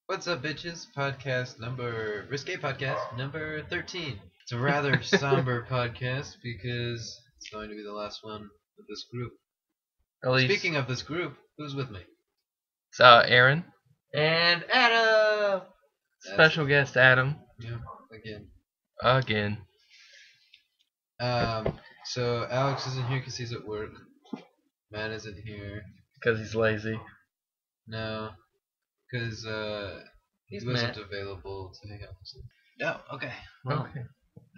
What's up, bitches? Risque Podcast number 13. It's a rather somber podcast because it's going to be the last one of this group. At least. Speaking of this group, who's with me? It's Aaron. And Adam! Special guest Adam. Yeah, Again. So Alex isn't here because he's at work. Matt isn't here. Because he's lazy. No, because he wasn't available to hang out with us. No, okay. Well, Okay.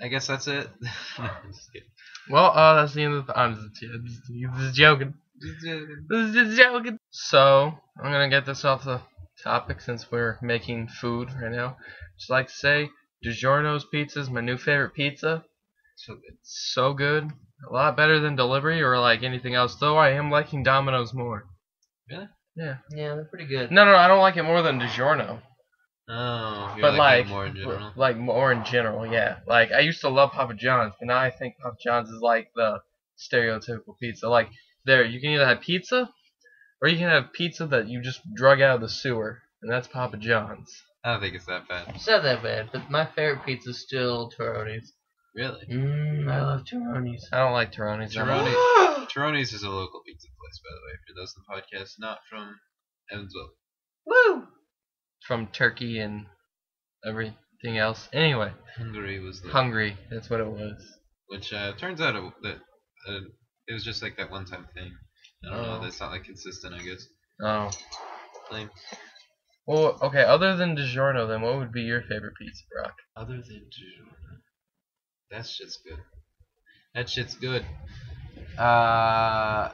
I guess that's it. No, I'm just kidding. Well, that's the end of the... I'm just joking. Just joking. So, I'm going to get this off the topic since we're making food right now. Just like to say, Digiorno's Pizza is my new favorite pizza. So good. So good. A lot better than delivery or like anything else. Though I am liking Domino's more. Really? Yeah. Yeah, they're pretty good. No, I don't like it more than Digiorno. Oh, But like more in general. Like more in general, yeah. Like I used to love Papa John's, but now I think Papa John's is like the stereotypical pizza. Like there, you can either have pizza, or you can have pizza that you just drug out of the sewer, and that's Papa John's. I don't think it's that bad. It's not that bad, but my favorite pizza is still Turoni's. Really? I love Turoni's. I don't like Turoni's. Treyarch is a local pizza place, by the way, for those in the podcast, not from Evansville. Woo! From Turkey and everything else. Anyway, Hungary was the Hungary. That's what it was. which turns out that it was just like that one-time thing. I don't know. That's not like consistent, I guess. Oh. Lame. Well, okay. Other than DiGiorno, then what would be your favorite pizza, Brock? Other than Digiorno, that shit's good. That shit's good. I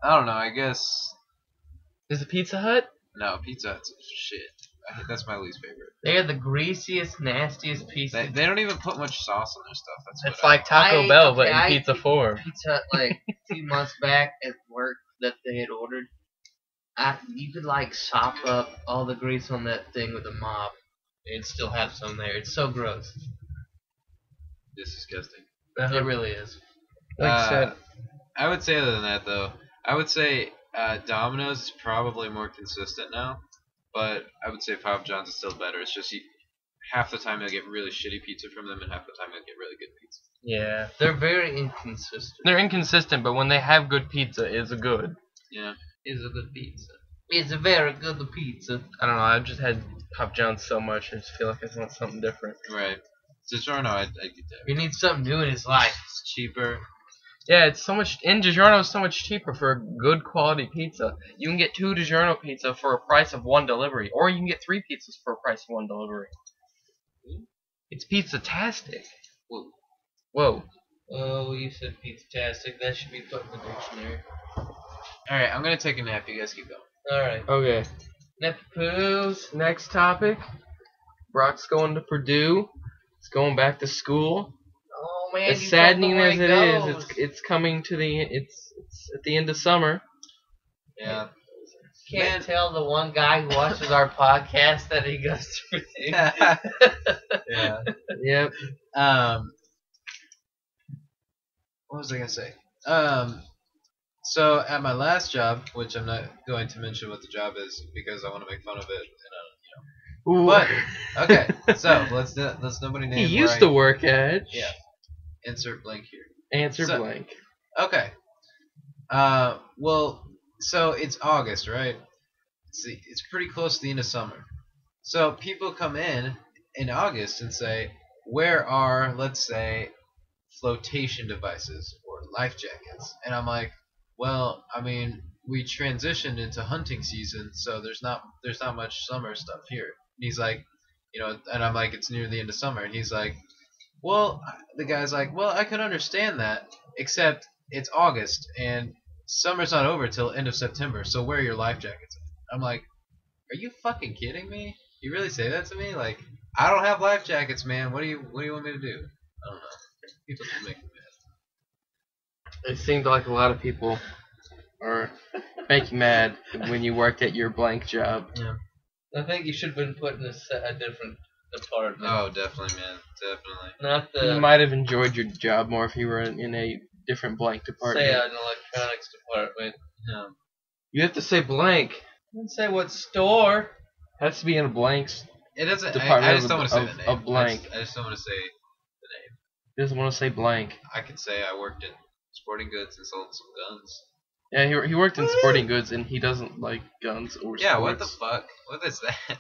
don't know. I guess Is it Pizza Hut? no. Pizza Hut's shit. I think that's my least favorite. They are the greasiest, nastiest pizza. They don't even put much sauce on their stuff. That's It's what like Taco Bell, but in I pizza form. Pizza Hut, like, 2 months back at work that they had ordered. You could, like, sop up all the grease on that thing with a mop and still have some there. It's so gross. It's disgusting. It really is. Like I said, I would say other than that though, I would say Domino's is probably more consistent now, but I would say Papa John's is still better. It's just half the time you'll get really shitty pizza from them, and half the time you'll get really good pizza. yeah. They're very inconsistent. They're inconsistent, but when they have good pizza, it's good. Yeah, It's a good pizza. It's a very good pizza. I don't know. I've just had Papa John's so much, I just feel like I want something different. right. DiGiorno, I get that. He needs something new in his life. It's cheaper. Yeah, it's so much. And DiGiorno is so much cheaper for a good quality pizza. You can get 2 DiGiorno pizza for a price of 1 delivery, or you can get 3 pizzas for a price of 1 delivery. It's pizza-tastic. Whoa. Oh, you said pizza-tastic. That should be put in the dictionary. Alright, I'm gonna take a nap. You guys keep going. Alright. Okay. Nappy poos. Next topic. Brock's going to Purdue. He's going back to school. Oh man, As saddening as it is, it's coming to it's at the end of summer. Yeah. Can't tell the one guy who watches our podcast that he goes to Purdue. Yeah. Yep. What was I gonna say? So at my last job, which I'm not going to mention what the job is because I want to make fun of it, Ooh. But okay, so let's nobody name. He used to work at. Yeah. Insert blank here. Answer blank. Okay. Well, so it's August, right? It's pretty close to the end of summer. So people come in August and say, where are, let's say, flotation devices or life jackets? And I'm like, well, I mean, we transitioned into hunting season, so there's not much summer stuff here. And he's like, and I'm like, it's near the end of summer. And he's like, well, the guy's like, well, I can understand that, except it's August, and summer's not over till end of September, so where are your life jackets? I'm like, are you fucking kidding me? You really say that to me? Like, I don't have life jackets, man. What do you want me to do? I don't know. People just make me mad. It seemed like a lot of people are making mad when you worked at your blank job. Yeah. I think you should have been put in a different department. Oh, definitely, man. Definitely. Not You might have enjoyed your job more if you were in a different blank department. say an electronics department. No. You have to say blank. Didn't say what store. Has to be in a blanks. It doesn't. Department I just don't want to say the name. of blank. I just don't want to say the name. He doesn't want to say blank. I could say I worked in sporting goods and sold some guns. Yeah, he worked in sporting goods and he doesn't like guns or Yeah, sports. what the fuck? What is that?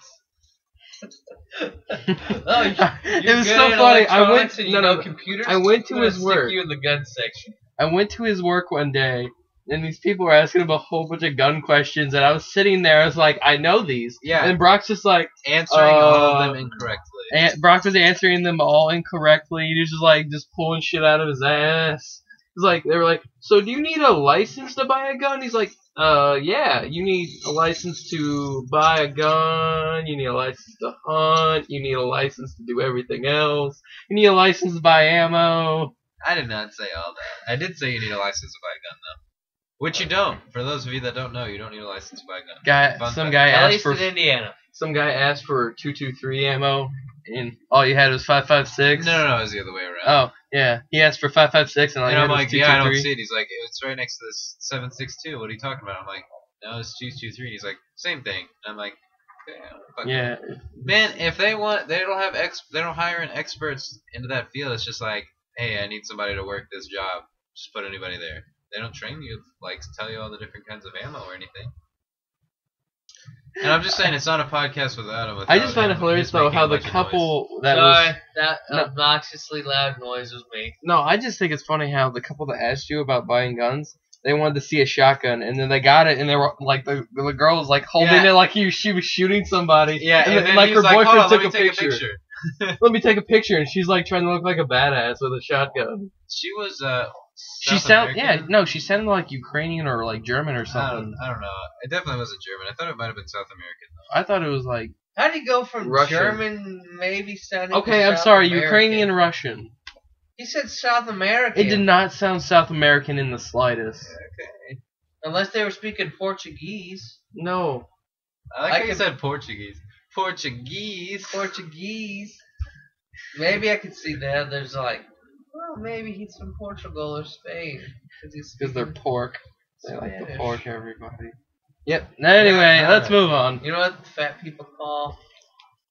Oh, It was so funny. Computers. I went to I'm gonna his work. Stick you in the gun section. I went to his work one day, and these people were asking him a whole bunch of gun questions, and I was sitting there. I was like, I know these. Yeah. And Brock's just like Answering all of them incorrectly. And Brock was answering them all incorrectly. He was just pulling shit out of his ass. He's like, they were like, so do you need a license to buy a gun? He's like, yeah, you need a license to buy a gun, you need a license to hunt, you need a license to do everything else, you need a license to buy ammo. I did not say all that. I did say you need a license to buy a gun, though. Which you don't. For those of you that don't know, you don't need a license to buy a gun. Some guy At asked least for in Indiana. some guy asked for 223 ammo, and all you had was 5.56. No, it was the other way around. Oh yeah, he asked for 5.56, and all you And had I'm was like, yeah, I don't 223. see it. He's like, it's right next to this 7.62. What are you talking about? I'm like, no, it's 2.23. And he's like, same thing. And I'm like, okay, fuck Yeah, man, if they want, they don't hire an experts into that field. It's just like, hey, I need somebody to work this job. Just put anybody there. They don't train you, like, tell you all the different kinds of ammo or anything. And I'm just saying, it's not a podcast without him. I just find it hilarious though how the couple that was. That No. obnoxiously loud noise was me. No, I just think it's funny how the couple that asked you about buying guns, they wanted to see a shotgun, and then they got it, and they were like, the girl was like holding it like she was shooting somebody. Yeah, and then like he her was like, boyfriend hold on, took let me a take picture. a picture. Let me take a picture, and she's like trying to look like a badass with a shotgun. She was She she sounded like Ukrainian or like German or I something. don't know. It definitely wasn't German. I thought it might have been South American. I thought it was like. How do you go from Russian. German maybe sounding Okay, to I'm South sorry, American? Ukrainian Russian. He said South American. It did not sound South American in the slightest. Okay. Unless they were speaking Portuguese. No. I like how you said Portuguese. Portuguese. Maybe I could see that. There's like, well, maybe he's from Portugal or Spain. Because they're pork. They like to Spanish. pork everybody. Yep. Anyway, Yeah, let's move on. You know what fat people call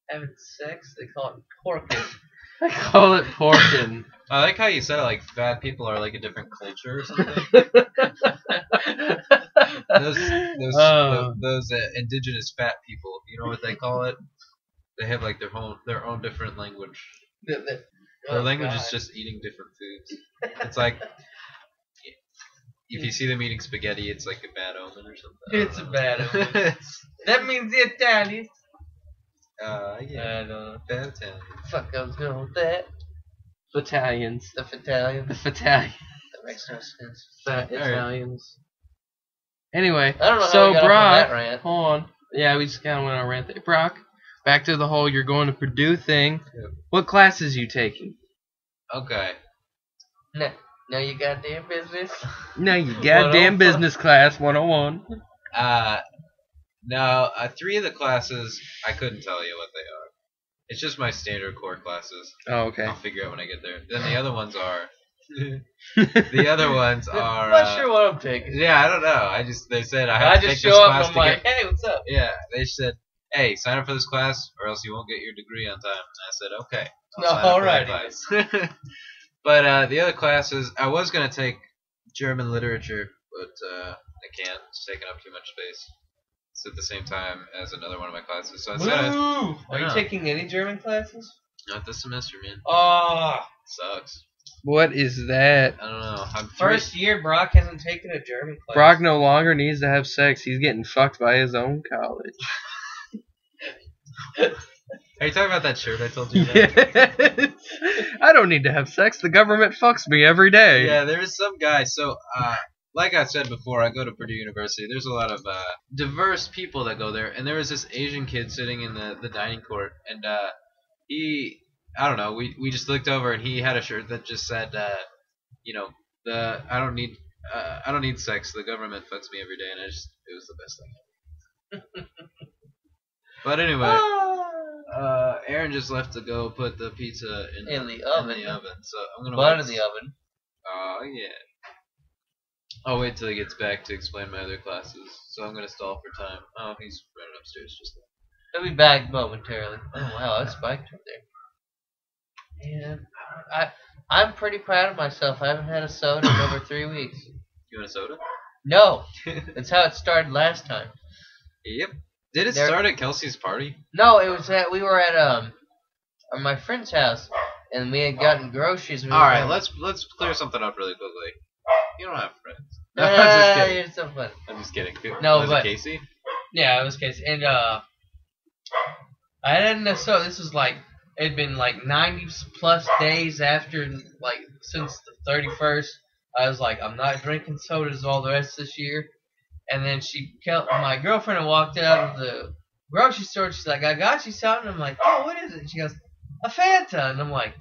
having sex? They call it porking. I call it porkin'. I like how you said it like fat people are like a different culture or something. Those indigenous fat people, you know what they call it? They have like their own different language. Their language is just eating different foods. It's like if you see them eating spaghetti, it's like a bad omen or something. It's a bad omen. That means the Italians. Yeah. Bad Italian. Fuck, I was going with that. Battalions. The Italians. The battalion. That makes no sense. Fat Alright. Italians. Anyway, I don't know how so we got off on Brock, that rant. hold on. Yeah, we just kind of went on a rant there. Brock, back to the whole you're going to Purdue thing. Yeah. What classes you taking? Okay. Now you goddamn business. No, you goddamn 101. business class 101. Now, 3 of the classes, I couldn't tell you what they are. It's just my standard core classes. Oh, okay. I'll figure out when I get there. Then the other ones are... the other ones are... I'm not sure what I'm taking. Yeah, I don't know. They said I I have to just take show this up class and I'm to like, get... hey, what's up? Yeah, they said, hey, sign up for this class or else you won't get your degree on time. And I said, okay. No, I'll sign up for that alrighty. class. But the other classes, I was going to take German literature, but I can't. It's taking up too much space. It's at the same time as another one of my classes. So instead of... Woo! Are you No. taking any German classes? Not this semester, man. Oh, Sucks. What is that? I don't know. I'm first year Brock hasn't taken a German class. Brock no longer needs to have sex. He's getting fucked by his own college. Are you talking about that shirt I told you about? Yes. I don't need to have sex. The government fucks me every day. Yeah, there is some guy. So, like I said before, I go to Purdue University. There's a lot of diverse people that go there, and there was this Asian kid sitting in the dining court, and I don't know, we just looked over, and he had a shirt that just said, I don't need sex. The government fucks me every day, and it was the best thing. But anyway, Aaron just left to go put the pizza in the oven. So I'm gonna Bun wait. in the oven. Oh yeah. I'll wait till he gets back to explain my other classes. So I'm gonna stall for time. Oh, he's running upstairs just now. He'll be back momentarily. Oh wow, that's spiked right there. And I'm pretty proud of myself. I haven't had a soda in over 3 weeks. You want a soda? No, that's how it started last time. Yep. Did it start at Kelsey's party? No, it was we were at my friend's house, and we had gotten groceries. All right, let's clear something up really quickly. You don't have friends. No, I'm just kidding. You're so funny. I'm just kidding. No, was but it Casey? Yeah, it was Casey, and I didn't know. So this was like it'd been like 90 plus days after, like since the 31st. I was like, I'm not drinking sodas all the rest of this year. And then my girlfriend had walked out of the grocery store. She's like, I got you something. I'm like, oh, what is it? She goes, a Fanta. And I'm like,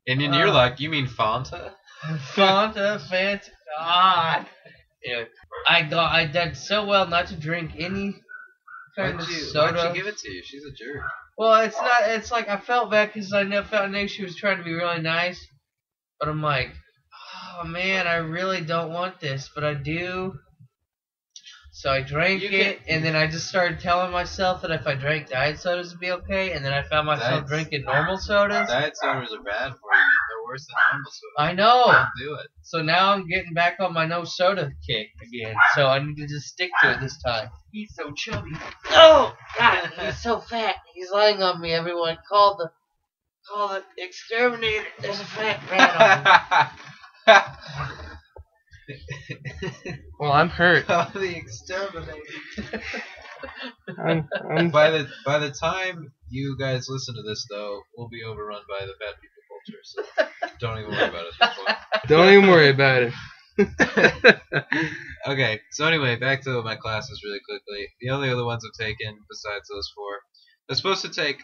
and then you're like, you mean Fanta? Fanta, Fanta. God. Anyway, I did so well not to drink any kind of soda. Why'd she give it to you? She's a jerk. Well, it's not. It's like I felt bad because I knew she was trying to be really nice. But I'm like, oh man, I really don't want this, but I do. So I drank it, and then I just started telling myself that if I drank diet sodas, it'd be okay. And then I found myself drinking normal sodas. Diet sodas are bad for you. They're worse than normal sodas. I know. Don't do it. So now I'm getting back on my no soda kick again. So I need to just stick to it this time. He's so chubby. Oh God, he's so fat. He's lying on me. Everyone, call the exterminator. There's a fat rat on me. Well, I'm hurt. The exterminator. I'm By the time you guys listen to this, though, we'll be overrun by the fat people culture. So don't even worry about it at this point. Don't even worry about it. Okay, so anyway, back to my classes really quickly. The only other ones I've taken besides those 4, I was supposed to take.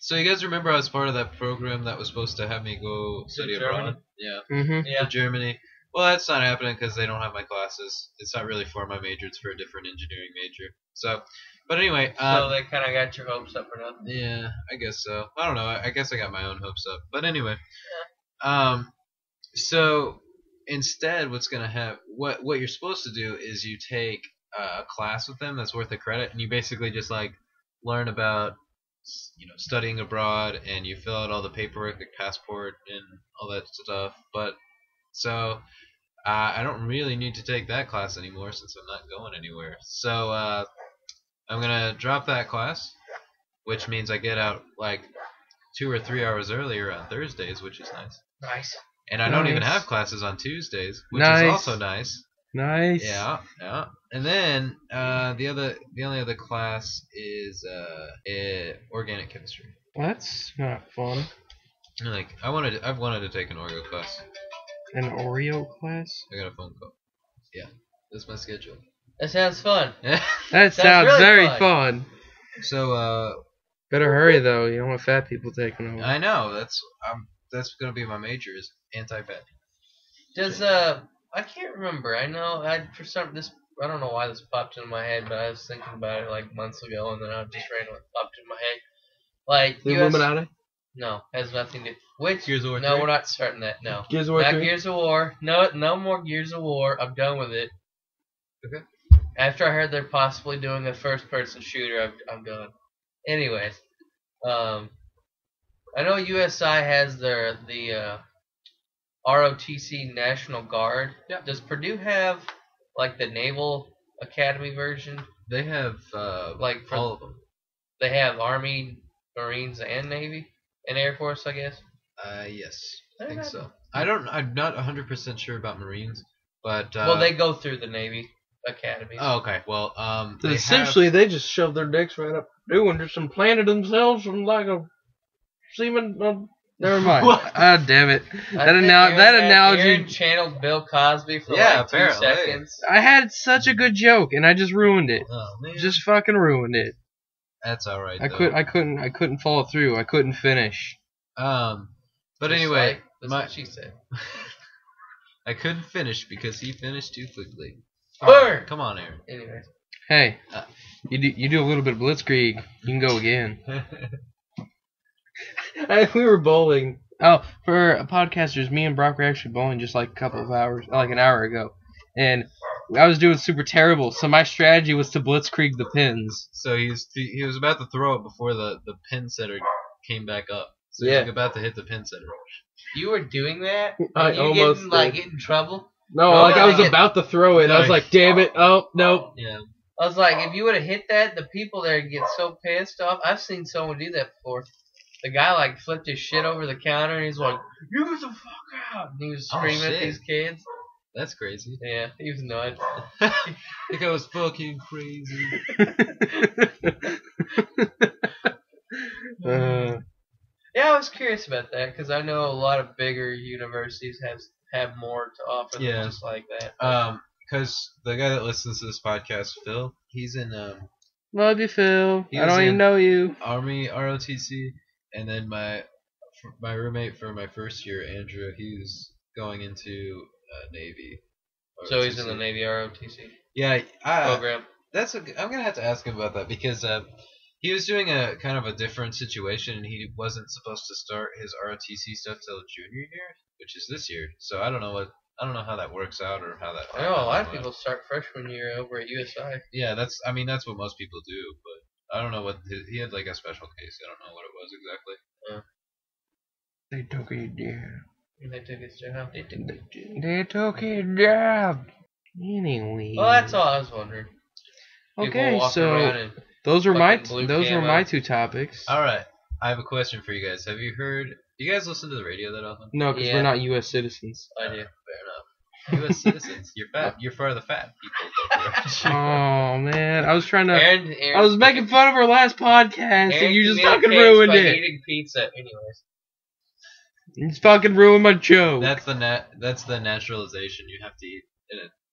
So you guys remember I was part of that program that was supposed to have me go study abroad? Yeah. Mm-hmm. To Germany. Well, that's not happening because they don't have my classes. It's not really for my major. It's for a different engineering major. So, but anyway. So they kind of got your hopes up or nothing? Yeah, I guess so. I don't know. I guess I got my own hopes up. But anyway. Yeah. So instead, what's gonna happen? What you're supposed to do is you take a class with them that's worth a credit, and you basically just like learn about studying abroad, and you fill out all the paperwork, like passport and all that stuff. But so I don't really need to take that class anymore since I'm not going anywhere. So I'm gonna drop that class, which means I get out like 2 or 3 hours earlier on Thursdays, which is nice. Nice. And I don't even have classes on Tuesdays, which Nice. is also nice. Nice. Yeah. And then the only other class is organic chemistry. That's not fun. Like I've wanted to take an Oreo class. An Oreo class? I got a phone call. Yeah, that's my schedule. That sounds fun. That sounds really very fun. fun. So Better hurry though. You don't want fat people taking over. I know that's gonna be my major is anti-fat. Does I can't remember. I know I don't know why this popped into my head, but I was thinking about it like months ago, and then I just randomly popped in my head. Like The Illuminati? No, has nothing to. Which Gears of War No, 3? we're not starting that. No. Gears of War Not 3? Gears of War. No more Gears of War. I'm done with it. Okay. After I heard they're possibly doing a first-person shooter, I'm done. Anyways, I know USI has the ROTC National Guard. Yep. Does Purdue have like the Naval Academy version? They have Like all of them. They have Army, Marines, and Navy, and Air Force, I guess. Yes, I think so. I'm not 100% sure about Marines, but Well, they go through the Navy Academy. Oh, okay. Well, So essentially, they just shoved their dicks right up Purdue and just implanted themselves from like a semen. Never mind. Ah, damn it. That analogy. Aaron channeled Bill Cosby for Yeah, like 2 apparently. seconds. I had such a good joke and I just ruined it. Oh man, Just fucking ruined it. that's all right. I couldn't follow through. I couldn't finish. But Just anyway, like, that's what she said. I couldn't finish because he finished too quickly. Burn! Come on, Aaron. Anyway. Hey, Uh. you do a little bit of blitzkrieg. You can go again. We were bowling. Oh, for podcasters, me and Brock were actually bowling just like a couple of hours, like an hour ago. And I was doing super terrible. So my strategy was to blitzkrieg the pins. So he was about to throw it before the pin setter came back up. So he Yeah. was like about to hit the pin setter. You were doing that? I And you almost getting, did. get in trouble? No, Oh, like I was like about to throw it. I was like, damn it. Oh, nope. Yeah. I was like, if you would have hit that, the people there get so pissed off. I've seen someone do that before. The guy like flipped his shit over the counter and he's like, "You get the fuck out!" And he was Oh, screaming at shit. these kids. That's crazy. Yeah, he was nuts. Think I was fucking crazy. Yeah, I was curious about that because I know a lot of bigger universities have more to offer Yeah. than just like that. Because the guy that listens to this podcast, Phil, he's in Love you, Phil. He I was don't even in- know you. Army ROTC, and then my roommate for my first year, Andrew, he's going into Navy. So he's in ROTC. the Navy ROTC Yeah, program. I'm gonna have to ask him about that because he was doing a kind of a different situation, and he wasn't supposed to start his ROTC stuff till junior year, which is this year. So I don't know how that works out or how that. I know a lot of people start freshman year over at USI. Yeah, that's what most people do, but I don't know what he had like a special case. I don't know what it was exactly. They took it down. And they took his job. They took it down. Anyway. Well, that's all I was wondering. People Okay, walking around so in those were my fucking blue those were camo. my two topics. All right, I have a question for you guys. Have you heard? Do you guys listen to the radio that often? No, because Yeah. we're not U.S. citizens. I do. Fair enough. U.S. citizens, you're fat. You're for the fat people. Oh man, I was trying to. Aaron, I was making fun of our last podcast, Aaron and you just communicates fucking ruined by it. eating pizza, anyways. You just fucking ruined my joke. That's the naturalization. You have to eat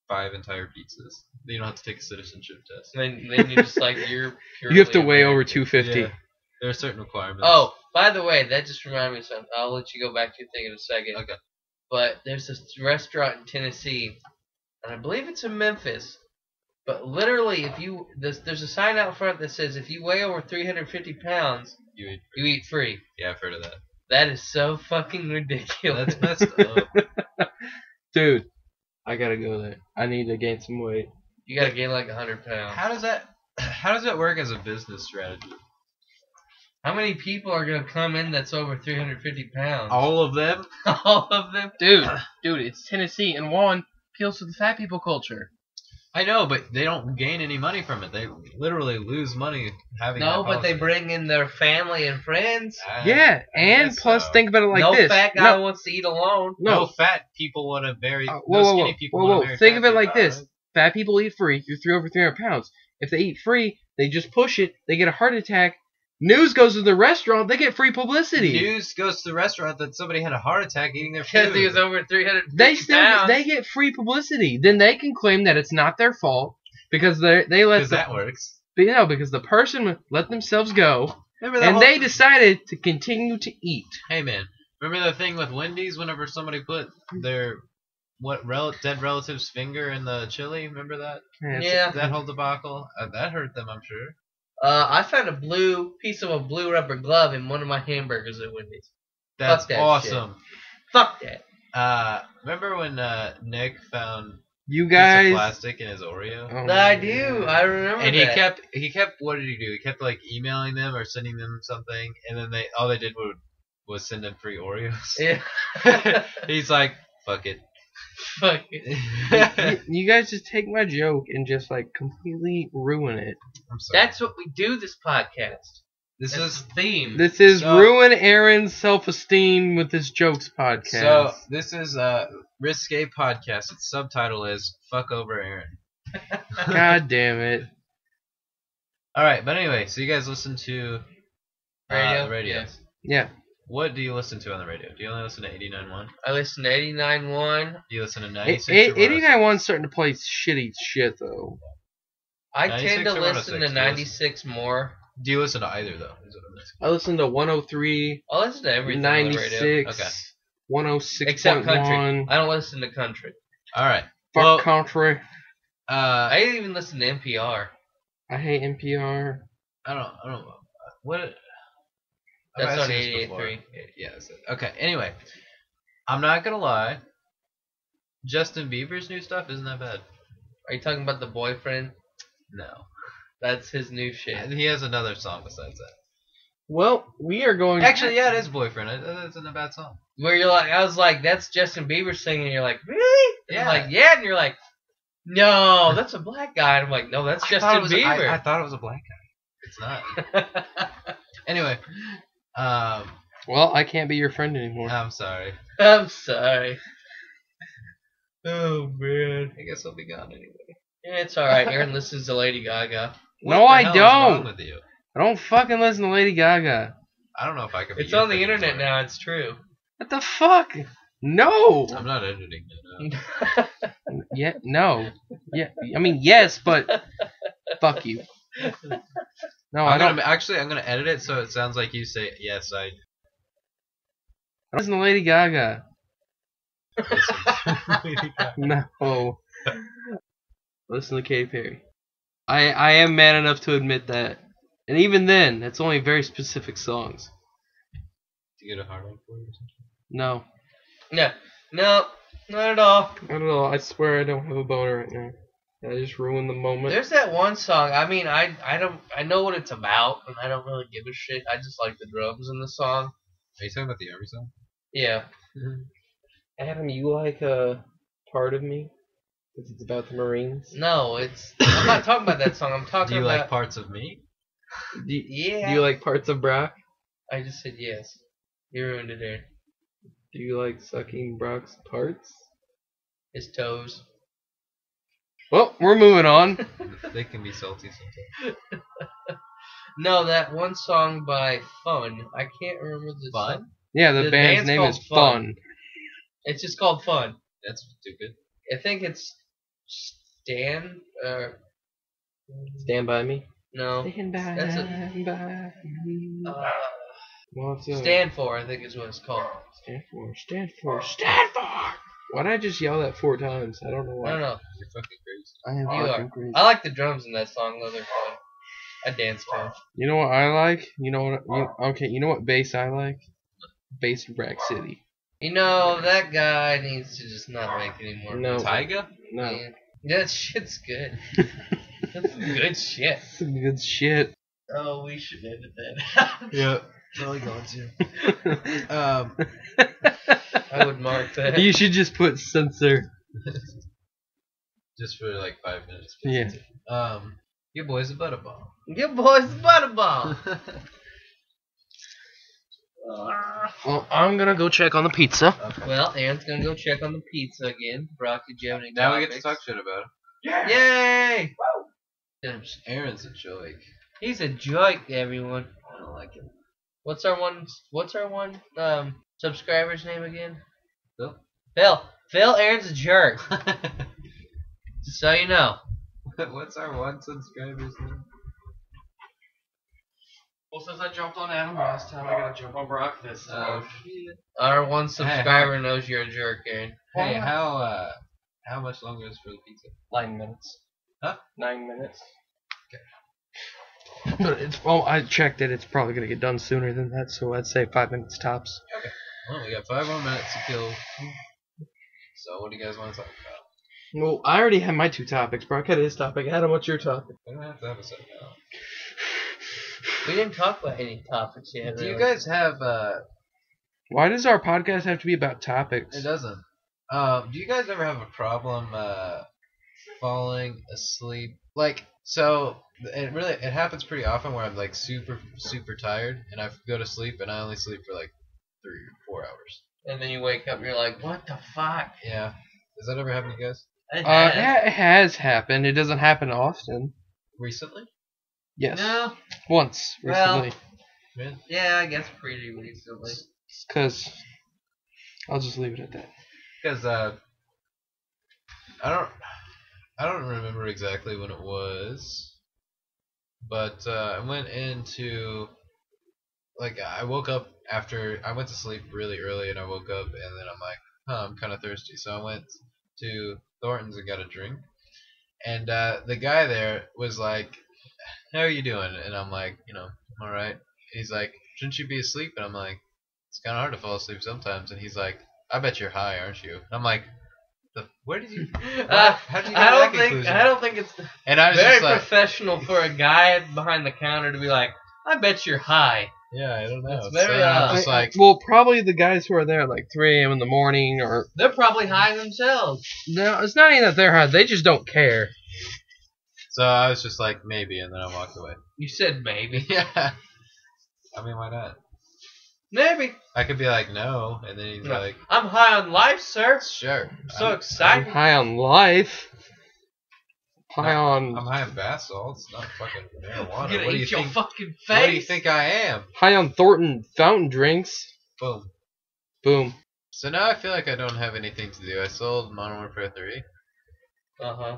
5 entire pizzas. You don't have to take a citizenship test. Then you're just like you're. You have to purely weigh over American. 250. Yeah. There are certain requirements. Oh, by the way, that just reminded me of something. I'll let you go back to your thing in a second. Okay. But there's this restaurant in Tennessee, and I believe it's in Memphis. But literally, there's a sign out front that says if you weigh over 350 pounds, You eat. you eat free. Yeah, I've heard of that. That is so fucking ridiculous. That's messed up. Dude, I gotta go there. I need to gain some weight. You gotta gain like 100 pounds. How does that work as a business strategy? How many people are gonna come in that's over 350 pounds? All of them? All of them? Dude, it's Tennessee, and one appeals to the fat people culture. I know, but they don't gain any money from it. They literally lose money having No, that but they policy. bring in their family and friends. Yeah, I and guess plus so. think about it like no this. fat guy wants to eat alone. No fat people want to marry. Whoa, no whoa, skinny whoa, people whoa, want whoa. to marry Think fat of it like people, this. right? Fat people eat free. You're over 300 pounds. If they eat free, they just push it. They get a heart attack. News goes to the restaurant. They get free publicity. News goes to the restaurant that somebody had a heart attack eating their Because food. he was over 350 They still pounds. they get free publicity. Then they can claim that it's not their fault because they let Because that works. because the person let themselves go Remember that and whole they decided to continue to eat. Hey man, remember the thing with Wendy's whenever somebody put their dead relative's finger in the chili? Remember that? Yeah. That whole debacle? That hurt them, I'm sure. I found a piece of a blue rubber glove in one of my hamburgers at Wendy's. That's that awesome. Fuck that. Remember when Nick found You piece of guys, plastic in his Oreo? oh, I do. I remember And that. he kept what did he do? He kept like emailing them or sending them something, and then all they did was send them free Oreos. Yeah. He's like, fuck it. Fuck it. you guys just take my joke and just like completely ruin it. I'm sorry. That's what we do this podcast. This That's is the theme. This is So- ruin Aaron's self-esteem with his jokes podcast. so. This is Risque Podcast. Its subtitle is "Fuck Over Aaron." God damn it. All right, but anyway, so you guys listen to Radio? the radio. Yes. Yeah. What do you listen to on the radio? Do you only listen to 89.1? I listened to 89.1. Do you listen to 96? or 89.1's starting to play shitty shit though. I 96 tend to or listen 106? to 96 more. Do you listen to either though? Is what I'm asking. I listen to 103, I listen to everything on the radio. 96, Okay. 106.1. Except country. I don't listen to country. All right. Fuck Well, country. I didn't even listen to NPR. I hate NPR. I don't. What? That's I've on asked you this before. 88.3. Yeah. That's it. Okay. Anyway, I'm not gonna lie. Justin Bieber's new stuff isn't that bad. Are you talking about the boyfriend? No. That's his new shit. He has another song besides that. Well, we are going. Actually, yeah, it is Boyfriend. It's not a bad song. Where you're like, I was like, that's Justin Bieber singing. And you're like, really? And I'm Yeah. like, yeah. And you're like, no, that's a black guy. And I'm like, no, that's Justin Bieber. I thought it was a black guy. It's not. Anyway, Well, I can't be your friend anymore. I'm sorry. I'm sorry. Oh man. I guess I'll be gone anyway. Yeah, it's alright. Aaron listens to Lady Gaga. No, What I the hell is wrong don't. with you? I don't fucking listen to Lady Gaga. I don't know if I could. Be It's your on the friend internet anymore. now. It's true. What the fuck? No. I'm not editing it out. Yeah, no. Yeah, I mean yes, but fuck you. No, I don't. I'm gonna edit it so it sounds like you say yes. I Listen to Lady Gaga. listen. No. Listen to Katy Perry. I am man enough to admit that. And even then, it's only very specific songs. Do you get a hard one for you or something? No. No, not at all. Not at all. I swear I don't have a boner right now. I just ruined the moment. There's that one song. I mean, I know what it's about, and I don't really give a shit. I just like the drums in the song. Are you talking about the Army song? Yeah. Adam, you like a part of me? Because it's about the Marines. No, I'm not talking about that song. I'm Do talking you about. like parts of me? Yeah. Do you like parts of Brock? I just said yes. You ruined it, Aaron. Do you like sucking Brock's parts? His toes. Well, we're moving on. They can be salty sometimes. No, that one song by Fun. I can't remember the Fun? song. Yeah, the The band's band's name called is Fun. Fun. It's just called Fun. That's stupid. I think it's Stan. Stand by me. No. Stand by, That's by me. What's the Stand for, I think is what it's called. Stand for, stand for, stand for! Why'd I just yell that 4 times? I don't know why. I don't know. You're fucking crazy. I am You fucking are. crazy. I like the drums in that song though. They're fun. I dance to them. You know what I like? You know what? Okay, you know what bass I like? Bass Rack City. You know, that guy needs to just not make anymore. No. Tyga? No. Man, that shit's good. That's good shit. Some good shit. Oh, we should edit that. Yeah. Totally going to. I would mark that. You should just put censor. Just for like 5 minutes. Yeah. Your boy's a Butterball. Your boy's Butterball. Well, I'm gonna go check on the pizza. Okay. Well, Aaron's gonna go check on the pizza again. Brock, did you have any Now we get to topics? talk shit about it. Yay! Aaron's a joke. He's a joke, everyone. I don't like him. What's our one subscriber's name again? Phil? Phil, Aaron's a jerk. Just so you know. What's our one subscriber's name? Well, since I jumped on Adam last time, I gotta jump on Brock this time. Oh shit. Our one subscriber knows you're a jerk, Aaron. Hey, how much longer is for the pizza? 9 minutes. Huh? 9 minutes. Okay. But I checked it. It's probably gonna get done sooner than that, so I'd say 5 minutes tops. Okay. Well, we got 5 more minutes to kill. So, what do you guys want to talk about? Well, I already had my 2 topics. Brock had his topic. Adam, what's your topic? We don't have to have a second now. We didn't talk about any topics yet. Do you really. guys have Why does our podcast have to be about topics? It doesn't. Do you guys ever have a problem falling asleep? Like, so it happens pretty often where I'm like super tired and I go to sleep and I only sleep for like 3 or 4 hours. And then you wake up and you're like, what the fuck? Yeah. Does that ever happen to you guys? Yeah, it has happened. It doesn't happen often. Recently? Yes. No. Once Well- recently. Man. Yeah, I guess pretty recently. Because I'll just leave it at that. Because I don't remember exactly when it was, but I went into I woke up after I went to sleep really early and I woke up and then I'm like, I'm kind of thirsty, so I went to Thornton's and got a drink, and the guy there was like, how are you doing? And I'm like, I'm alright. He's like, shouldn't you be asleep? And I'm like, it's kind of hard to fall asleep sometimes. And he's like, I bet you're high, aren't you? And I'm like, Where did you? I How did you don't get that think conclusion? I don't think it's And I was very just like, professional for a guy behind the counter to be like, I bet you're high. yeah, I don't know. It's very, so I'm just like, well, probably the guys who are there at like 3 a.m. in the morning, or They're probably high themselves. no, it's not even that they're high. They just don't care. so I was just like, maybe, and then I walked away. You said maybe. Yeah. I mean, why not? Maybe. I could be like, no, and then he's No. like, I'm high on life, sir. sure. So I'm excited. high on life. High on I'm high on bath salts, not fucking marijuana. I'm gonna What do you eat your think? fucking face. What do you think I am? high on Thornton fountain drinks. Boom. Boom. So now I feel like I don't have anything to do. I sold Modern Warfare 3. Uh-huh.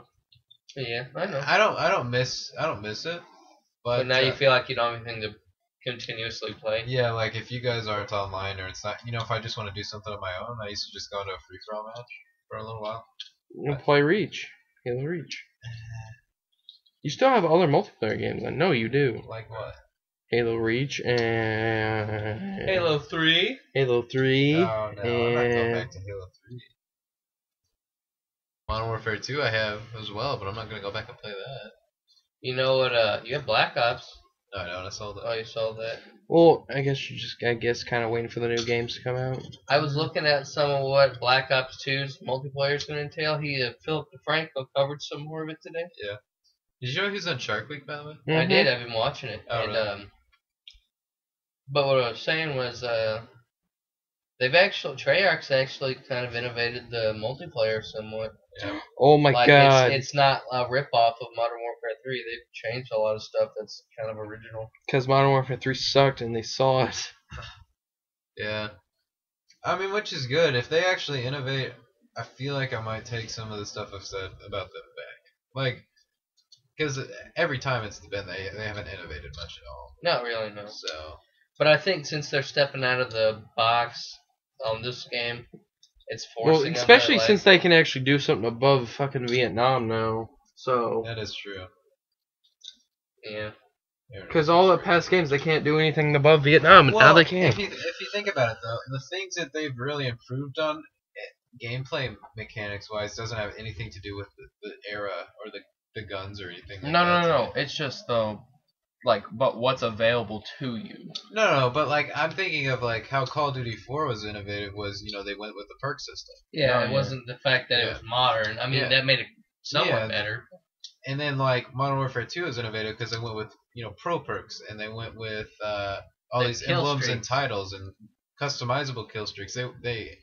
Yeah, I know. I don't miss it. But But now you feel like you don't have anything to continuously play. yeah, like if you guys aren't online or it's not, if I just want to do something on my own, I used to just go into a free for all match for a little while. You know, play Reach. Halo Reach. You still have other multiplayer games. I know you do. Like what? Halo Reach and Halo 3. Halo 3. Oh no, I'm not going and back to Halo 3. Modern Warfare 2 I have as well, but I'm not gonna go back and play that. You know what, you have Black Ops. No, I don't. I sold it. Oh, you sold that. Well, I guess kind of waiting for the new games to come out. I was looking at some of what Black Ops 2's multiplayer is going to entail. Philip DeFranco covered some more of it today. Did you know he's on Shark Week, by the way? I did. I've been watching it. Oh, and, really? but what I was saying was, Treyarch's actually kind of innovated the multiplayer somewhat. Yeah. Oh my Like god. it's not a rip-off of Modern Warfare 3. They've changed a lot of stuff that's kind of original. Because Modern Warfare 3 sucked and they saw it. Yeah. I mean, which is good. If they actually innovate, I feel like I might take some of the stuff I've said about them back. Like, because every time it's been, they haven't innovated much at all. Not really, no. So, But I think since they're stepping out of the box on this game, it's forcing Well, them to, especially like, since they can actually do something above fucking Vietnam now. So, that is true. yeah. because all the past games they can't do anything above Vietnam, and now they can. If you think about it, though, the things that they've really improved on, gameplay mechanics wise, doesn't have anything to do with the era or the guns or anything. Like No. It's just but what's available to you. No, but like I'm thinking of like how Call of Duty 4 was innovative was they went with the perk system. Yeah, Oh, it yeah. wasn't the fact that it was modern. I mean, Yeah. that made it somewhat Yeah. better. And then like Modern Warfare 2 was innovative because they went with pro perks and they went with all The these kill emblems streak. and titles and customizable kill streaks. They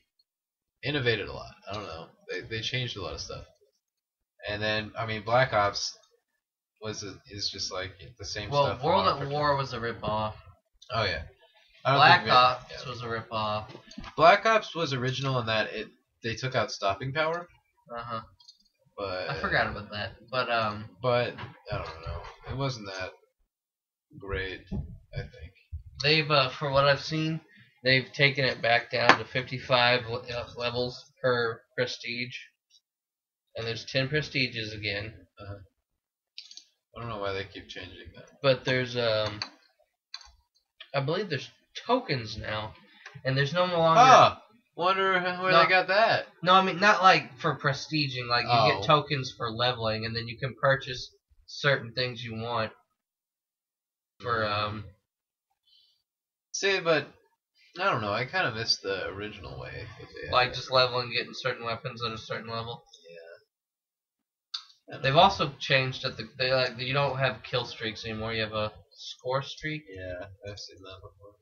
innovated a lot. I don't know. They changed a lot of stuff. And then I mean Black Ops is just like the same Well, stuff. World from at War was a rip-off. Oh yeah. I don't Black think Ops was a rip-off. Black Ops was original in that they took out stopping power, Uh-huh. but I forgot about that. But, But I don't know. It wasn't that great. I think. they've, for what I've seen, they've taken it back down to 55 levels per prestige. And there's 10 prestiges again. I don't know why they keep changing that. But there's, I believe there's tokens now. And there's no longer... Ah, wonder where No. they got that. No, I mean, not like for prestiging. Like, you Oh. get tokens for leveling, and then you can purchase certain things you want for, See, but I don't know. I kind of miss the original way. like just leveling, getting certain weapons at a certain level. Yeah. They've also changed that you don't have kill streaks anymore. You have a score streak, Yeah, I've seen that before.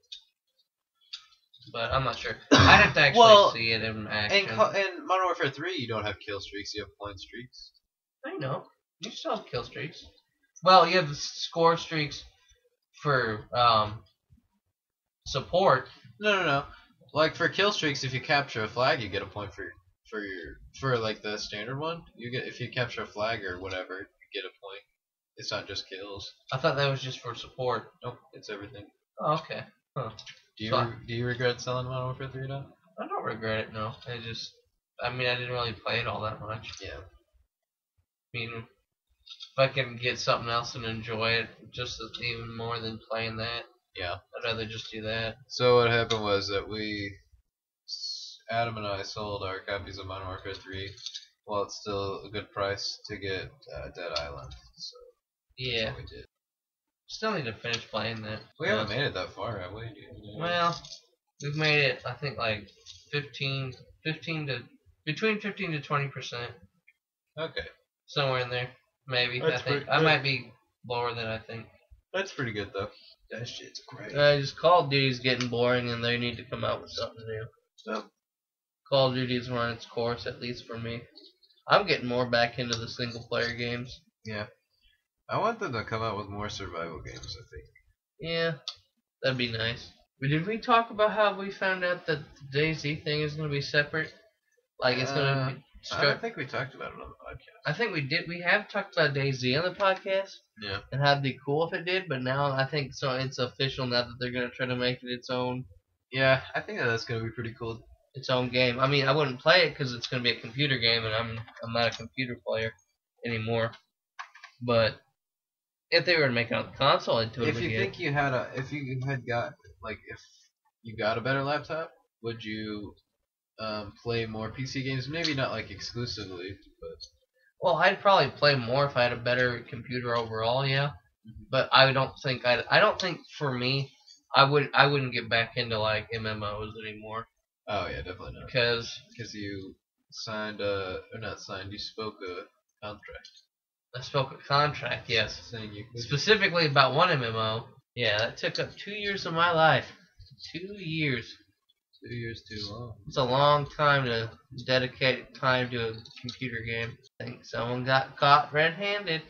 but I'm not sure. I'd have to actually see it in action. In Modern Warfare 3, you don't have kill streaks. You have point streaks. I know. You still have kill streaks. Well, you have score streaks for support. No. Like for kill streaks, if you capture a flag, you get a point for like the standard one. You get if you capture a flag or whatever, you get a point. It's not just kills. I thought that was just for support. Nope, it's everything. Oh, okay. Huh. Do you regret selling Modern Warfare 3 now? I don't regret it, no. I didn't really play it all that much. Yeah. I mean, if I can get something else and enjoy it just even more than playing that, Yeah. I'd rather just do that. So what happened was that Adam and I sold our copies of Modern Warfare 3, Well, it's still a good price to get Dead Island. So Yeah. that's what we did. Still need to finish playing that. We haven't made it that far, have we? Well, we've made it, I think, like 15 to, between 15 to 20%. Okay. Somewhere in there. Maybe. That's I might be lower than I think. That's pretty good, though. That shit's great. Just Call of Duty's getting boring and they need to come out with something new. So, Call of Duty's run its course, at least for me. I'm getting more back into the single player games. yeah. I want them to come out with more survival games, I think. Yeah, that'd be nice. But did we talk about how we found out that the DayZ thing is going to be separate? Like it's going to be... I don't think we talked about it on the podcast. I think we did. We have talked about DayZ on the podcast. Yeah. And how it'd be cool if it did, but now I think so. It's official now that they're going to try to make it its own Yeah, I think that's going to be pretty cool. its own game. I mean, I wouldn't play it because it's going to be a computer game, and I'm not a computer player anymore. But if they were to make it on the console, I'd totally If you think you had if you got a better laptop, would you play more PC games? Maybe not like exclusively, but well, I'd probably play more if I had a better computer overall, yeah. But I don't think for me, I wouldn't get back into like MMOs anymore. Oh yeah, definitely not. Because you signed or not signed, you spoke a contract. I spoke a contract, yes. Saying you could. Specifically about one MMO. Yeah, that took up 2 years of my life. 2 years. 2 years too long. It's a long time to dedicate time to a computer game. I think someone got caught red-handed.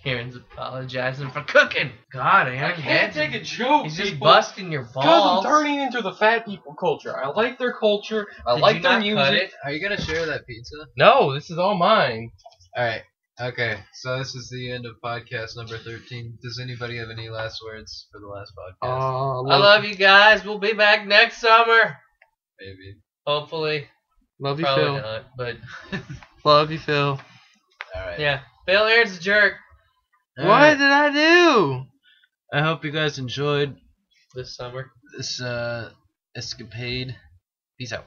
Karen's apologizing for cooking. God, Aaron, I can't take a joke. He's just people. busting your Because balls. I'm turning into the fat people culture. I like their culture. I Did like you their not music. cut it? Are you gonna share that pizza? No, this is all mine. Alright. Okay. So this is the end of podcast number 13. Does anybody have any last words for the last podcast? I love you guys. We'll be back next summer. Maybe. Hopefully. Love you, Probably Phil. not, but Love you, Phil. Alright. yeah. Phil Aaron's a jerk What did I do? I hope you guys enjoyed this summer. this escapade. Peace out.